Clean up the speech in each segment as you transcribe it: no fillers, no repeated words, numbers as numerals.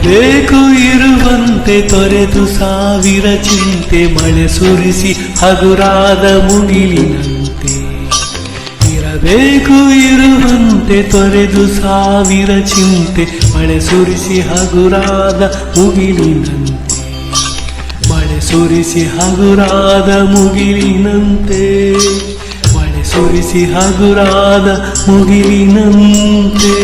ಇರಬೇಕು ಇರುವಂತೆ ತೊರೆದು ಸಾವಿರ ಚಿಂತೆ, ಮಳೆ ಸುರಿಸಿ ಹಗುರಾದ ಮುಗಿಲಿನಂತೆ. ಇರಬೇಕು ಇರುವಂತೆ ತೊರೆದು ಸಾವಿರ ಚಿಂತೆ, ಮಳೆ ಸುರಿಸಿ ಹಗುರಾದ ಮುಗಿಲಿನಂತೆ. ಮಳೆ ಸುರಿಸಿ ಹಗುರಾದ ಮುಗಿಲಿನಂತೆ, ಮಳೆ ಸುರಿಸಿ ಹಗುರಾದ ಮುಗಿಲಿನಂತೆ.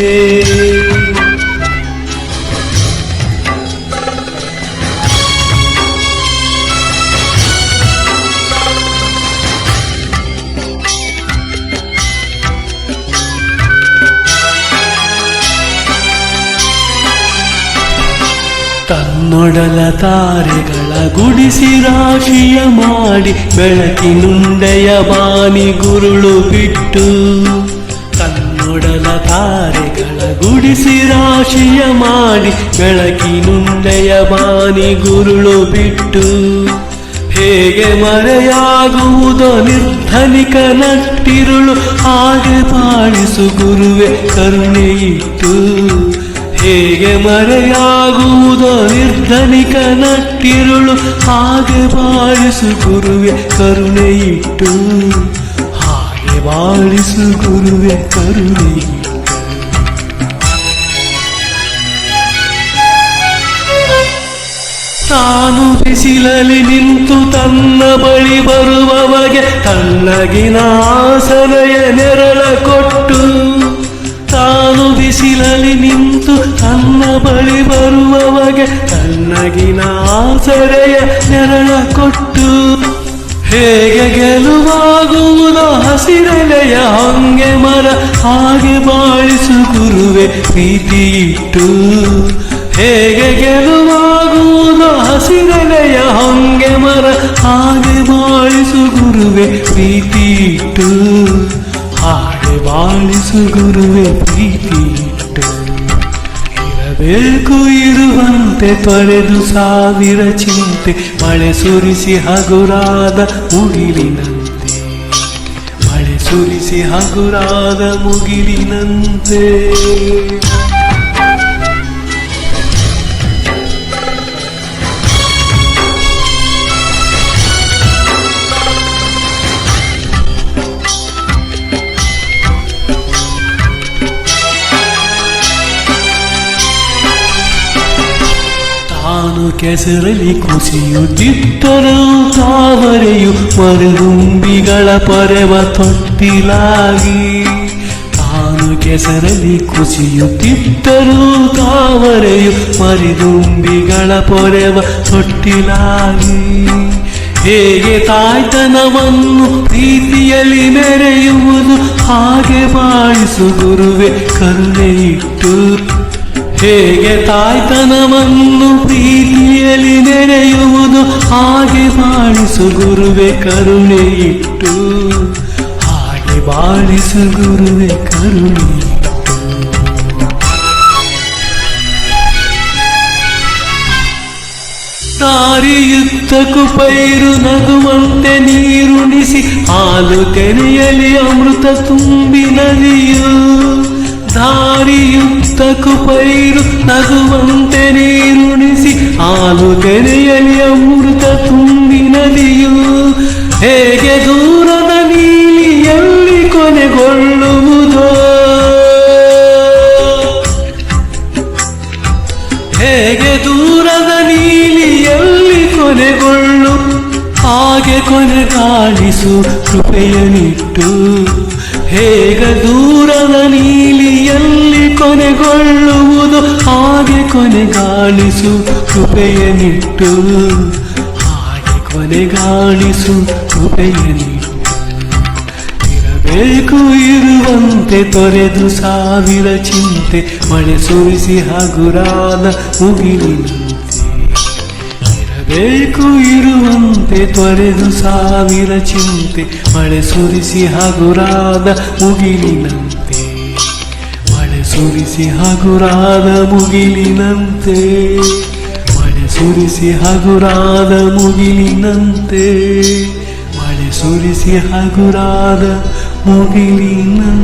ತನ್ನೊಡಲ ತಾರೆಗಳ ಗುಡಿಸಿ ರಾಶಿಯ ಮಾಡಿ, ಬೆಳಕಿನುಂಡೆಯ ಬಾನಿ ಗುರುಳು ಬಿಟ್ಟು. ತನ್ನೊಡಲ ತಾರೆಗಳ ಗುಡಿಸಿ ರಾಶಿಯ ಮಾಡಿ, ಬೆಳಕಿನುಂಡೆಯ ಬಾನಿ ಗುರುಳು ಬಿಟ್ಟು. ಹೇಗೆ ಮರೆಯಾಗುವುದೋ ನಿರ್ಧನಿಕ ನಟ್ಟಿರುಳು, ಹಾಗೆ ಪಾಲಿಸು ಗುರುವೆ ಕರುಣೆ ಇಟ್ಟು. ಹೇಗೆ ಮರೆಯಾಗುವುದೋ ನಿರ್ಧನಿಕ ನಟ್ಟಿರುಳು, ಹಾಗೆ ಬಾಳಿಸು ಗುರುವೆ ಕರುಣೆ ಇಟ್ಟು. ಹಾಗೆ ಬಾಳಿಸು ಗುರುವೆ ಕರುಣೆ ಇಟ್ಟು. ತಾನು ಬಿಸಿಲಲ್ಲಿ ನಿಂತು ತನ್ನ ಬಳಿ ಬರುವವಗೆ ತಣ್ಣಗಿನ ಆಸರೆಯ ನೆರಳ ಕೊಟ್ಟು. ತಾನು ಬಿಸಿಲಲ್ಲಿ ನಿಂತು ತನ್ನ ಬಳಿ ಬರುವವಗೆ ತಣ್ಣಗಿನ ಆಸರೆಯ ನೆರಳ ಕೊಟ್ಟು. ಹೇಗೆ ಗೆಲುವಾಗುವುದೋ ಹಸಿರೆಲೆಯ ಹೊಂಗೆ ಮರ, ಹಾಗೆ ಬಾಳಿಸು ಗುರುವೆ ಪ್ರೀತಿ ಇಟ್ಟು. ಹೇಗೆ ಗೆಲುವಾಗುವುದೋ ಹಸಿರೆಲೆಯ ಹೊಂಗೆ ಮರ, ಹಾಗೆ ಬಾಳಿಸು ಗುರುವೆ ಪ್ರೀತಿ ಇಟ್ಟು. ಹಾಗೆ ಬಾಳಿಸು ಗುರುವೆ ಪ್ರೀತಿ ಇಟ್ಟು. ಇರಬೇಕು ಇರುವಂತೆ ತೊರೆದು ಸಾವಿರ ಚಿಂತೆ, ಮಳೆ ಸುರಿಸಿ ಹಗುರಾದ ಮುಗಿಲಿನಂತೆ. ಮಳೆ ಸುರಿಸಿ ಹಗುರಾದ ಮುಗಿಲಿನಂತೆ. ತಾನು ಕೆಸರಲ್ಲಿ ಕುಸಿಯುತ್ತಿದ್ದರೂ ತಾವರೆಯು ಮರುಗುಂಬಿಗಳ ಪೊರೆವ ತೊಟ್ಟಿಲಾಗಿ. ತಾನು ಕೆಸರಲ್ಲಿ ಕುಸಿಯುತ್ತಿದ್ದರೂ ತಾವರೆಯು ಮರಿದುಂಬಿಗಳ ಪೊರೆವ ತೊಟ್ಟಿಲಾಗಿ. ಹೇಗೆ ತಾಯ್ತನವನ್ನು ಪ್ರೀತಿಯಲ್ಲಿ ಮೆರೆಯುವುದು, ಹಾಗೆ ಬಾಳಿಸು ಗುರುವೆ ಕರುಣೆ ಇಟ್ಟು. ಹೇಗೆ ತಾಯ್ತನವನ್ನು ಪ್ರೀತಿಯಲ್ಲಿ ನೆರೆಯುವುದು, ಹಾಗೆ ಬಾಳಿಸು ಗುರುವೆ ಕರುಣೆ ಇಟ್ಟು. ಹಾಗೆ ಬಾಳಿಸು ಗುರುವೆ ಕರುಣೆ ಇಟ್ಟು. ದಾರಿಯುದ್ದಕ್ಕೂ ಪೈರು ನಗುವಂತೆ ನೀರುಣಿಸಿ, ಹಾಲು ಕೆರೆಯಲ್ಲಿ ಅಮೃತ ತುಂಬಿ ನದಿಯು. ದಾರಿಯುದ್ದಕ್ಕೂ ಪೈರು ನಗುವಂತೆ ನೀರುಣಿಸಿ, ಹಾಲು ಕೆರೆಯಲ್ಲಿ ಅಮೃತ ತುಂಬಿ ನದಿಯು. ಹೇಗೆ ದೂರದ ನೀಲಿಯಲ್ಲಿ ಕೊನೆಗೊಳ್ಳುವುದೋ, ಹೇಗೆ ದೂರದ ನೀಲಿಯಲ್ಲಿ ಕೊನೆಗೊಳ್ಳು, ಹಾಗೆ ಕೊನೆಗಾಣಿಸು ಕೃಪೆಯನಿಟ್ಟು. ಹೇಗೆ ದೂರದ ನೀಲಿಯಲ್ಲಿ ಕೊನೆಗೊಳ್ಳುವುದು, ಹಾಗೆ ಕೊನೆಗಾಣಿಸು ಕೃಪೆಯನಿಟ್ಟು. ಹಾಗೆ ಕೊನೆಗಾಣಿಸು ಕೃಪೆಯನಿಟ್ಟು. ಇರಬೇಕು ಇರುವಂತೆ ತೊರೆದು ಸಾವಿರ ಚಿಂತೆ, ಮಳೆ ಸುರಿಸಿ ಹಗುರಾದ ಮುಗಿಲಿನಂತೆ. ಇರಬೇಕು ಇರುವಂತೆ ತೊರೆದು ಸಾವಿರ ಚಿಂತೆ, ಮಳೆ ಸುರಿಸಿ ಹಗುರಾದ ಮುಗಿಲಿನಂತೆ. ಮಳೆ ಸುರಿಸಿ ಹಗುರಾದ ಮುಗಿಲಿನಂತೆ. ಮಳೆ ಸುರಿಸಿ ಹಗುರಾದ ಮುಗಿಲಿನಂತೆ. ಮಳೆ ಸುರಿಸಿ ಹಗುರಾದ ಮುಗಿಲಿನಂತೆ.